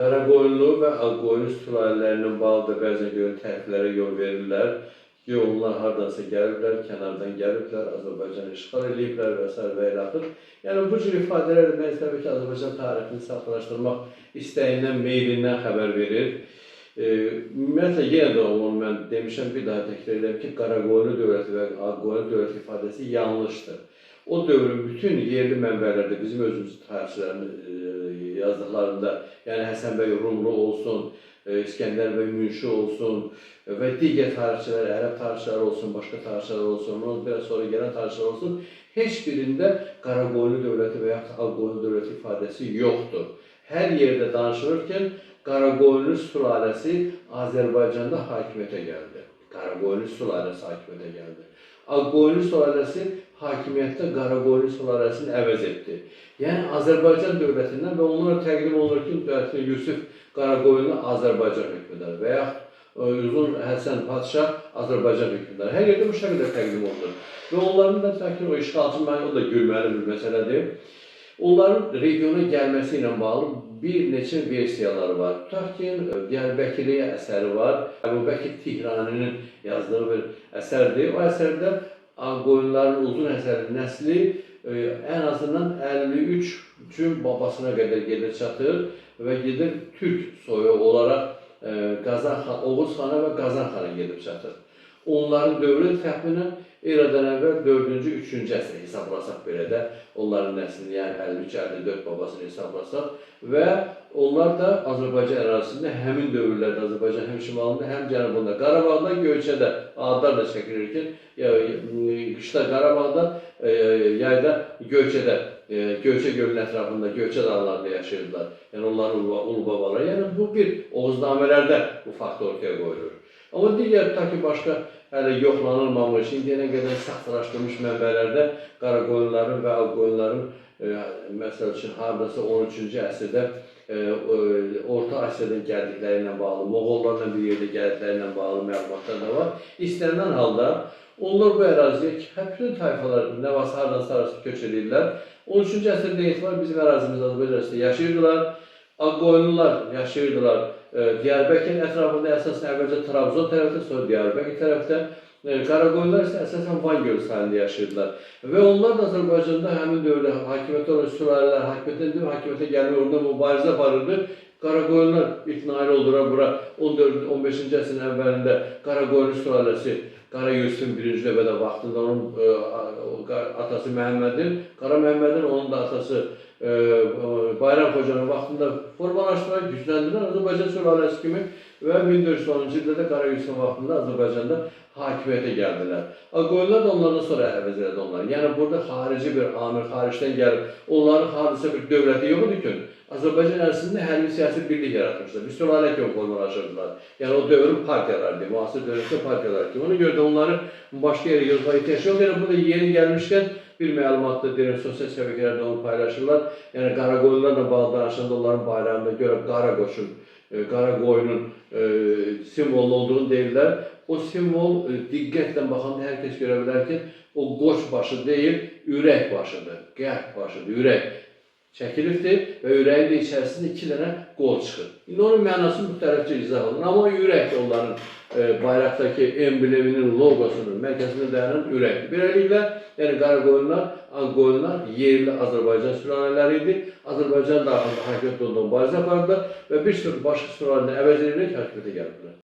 Qaraqoyunlu və Ağqoyunlu sülalələrinin bağlı bəzən görən təriflərə yol verirlər ki, onlar hardansa gəliblər, kənardan gəliblər, Azərbaycanı işğal ediblər və s. və ilə axır. Yəni, bu cür ifadələr mən təbii ki, Azərbaycan tarixini saxtalaşdırmaq istəyindən, meylindən xəbər verir. Ümumiyyətlə, yenə də onu mən demişəm, bir daha təkrar edirəm ki, Qaraqoyunlu dövləti və Ağqoyunlu dövləti ifadəsi yanlışdır. O dövrün bütün yerli mənbələrdə bizim özümüzün tarixçilərinin yazdıqlarında, yəni Həsən bəy Rumlu olsun, İskəndər bəy Münşi olsun və digər tarixçilər, ərəb tarixçiləri olsun, başqa tarixçilər olsun, ondan biraz sonra gələn tarixçilər olsun, heç birində Qaraqoyunlu dövləti və yaxud Ağqoyunlu dövləti ifadəsi yoxdur. Hər yerdə danışılırkən Qaraqoyunlu sülaləsi Azərbaycanda hakimiyyətə gəldi. Qaraqoyunlu sülaləsi hakimiyyətə gəldi. Ağqoyunlu sülaləsi hakimiyyətdə Qaraqoyunlu sülaləsini əvəz etdi. Yəni, Azərbaycan dövlətindən və onlara təqdim olunur ki, dövlətin Yusif Qaraqoyunlu Azərbaycan hökmdarı və yaxud Uzun Həsən Padşah Azərbaycan hökmdarı. Hər yerdə bu şəkildə təqdim olunur. Və onların da təbii ki, o işğalçı o da gülməli bir məsələdir. Onların regiona gəlməsi ilə bağlı bir neçə versiyaları var. Tutaq ki, Diyarbəkirliyə əsəri var. Əbu Bəkir Tihrani'nin yazdığı bir əsərdir. O əsərdə Ağqoyunluların uzun əsərin nəsli ən azından 53 üçün babasına qədər gedir çatır və gedir Türk soyu olaraq Oğuz xana və Qazan xana gedib çatır. Onların dövrü təxminən eradan əvvəl 4-cü, 3-cü əsr hesablasaq belə də, onların nəslini, yəni 53-54 babasını hesablasaq və onlar da Azərbaycan ərazisində həmin dövrlərdə Azərbaycan həm şimalında, həm cənubunda, Qarabağda, Göyçədə adlar da çəkilir ki, qışda Qarabağda, yayda Göyçədə, Göyçə gölünün ətrafında, Göyçə dağlarında yaşayırdılar. Yəni onların ulu babaları. Yəni bu bir Oğuznamələrdə bu fakt ortaya qoyulur. Amma digər tutaq ki, başqa hələ yoxlanılmamış, indiyənə qədər saxtalaşdırılmış mənbələrdə Qaraqoyunluların və Ağqoyunluların məsəl üçün, hardasa 13-cü əsrdə Orta Asiyadan gəldikləri ilə bağlı, Moğollarla bir yerdə gəldikləri ilə bağlı məlumatlar da var. İstənilən halda onlar bu əraziyə bütün tayfalar, nə varsa hardansa arası köç edirlər. 13-cü əsrdə etibar bizim ərazimizdə Azərbaycan ərazisində yaşayırdılar. Ağqoyunlular yaşayırdılar. Diyarbəkir ətrafında əsasən əvvəlcə Trabzon tərəfdə, sonra Diyarbəkir tərəfdə. Qaraqoyunlular isə əsasən Van gölü sahilində yaşayırdılar. Və onlar da Azərbaycanda həmin dövrdə hakimiyyətdə olan sülalələr, hakimiyyətə gəlmə uğrunda mübarizə aparırdı. Qaraqoyunlular ilk nail oldular bura 14-15-ci əsrin əvvəlində Qaraqoyunlu sülaləsi Qara Yusifin birinci növbədə vaxtında onun atası Məhəmmədin, Qara Məhəmmədin onun da atası Bayram Xocanın vaxtında formalaşdılar, gücləndirilər Azərbaycan sülaləsi kimi və 1410-cu ildə də Qara Yusifin vaxtında Azərbaycanda hakimiyyətə gəldilər. Ağqoyunlular da onlardan sonra əvəz elədi onlar. Yəni, burada xarici bir amir, xaricdən gəlib, onların hadisə bir dövləti yox idi ki, Azərbaycan ərazisində hərbi siyasi birlik yaratmışlar. Bir sülalə kimi formalaşırdılar. Yəni, o dövrün partiyalardır, müasir dövrün partiyalar kimi. Ona görə də onların başqa yerə yazma ihtiyaç yox. Yəni, burada yeni gəlmişkən bir məlumatda deyirəm, sosial şəbəkələrdə onu paylaşırlar. Yəni, Qaraqoyunlarla bağlı danışanda onların bayrağında görə qara qoşun, qara qoyunun simvolun olduğunu deyirlər. O simvol diqqətlə baxanda hər kəs görə bilər ki, o qoç başı deyil, ürək başıdır, qəlb başıdır, ürək çəkilibdir və ürəyin də içərisində 2 dənə qol çıxır. İndi onun mənası müxtəlifcə izah olunur, amma ürək onların bayraqdakı embleminin, logosunun mərkəzində dayanan ürəkdir. Beləliklə, yəni Qaraqoyunlular, Ağqoyunlular yerli Azərbaycan sülalələri idi. Azərbaycan daxilində hakimiyyətdə olduğu mübarizə apardılar və bir sürü başqa sülalələri əvəz edərək hakimiyyətə gəliblər.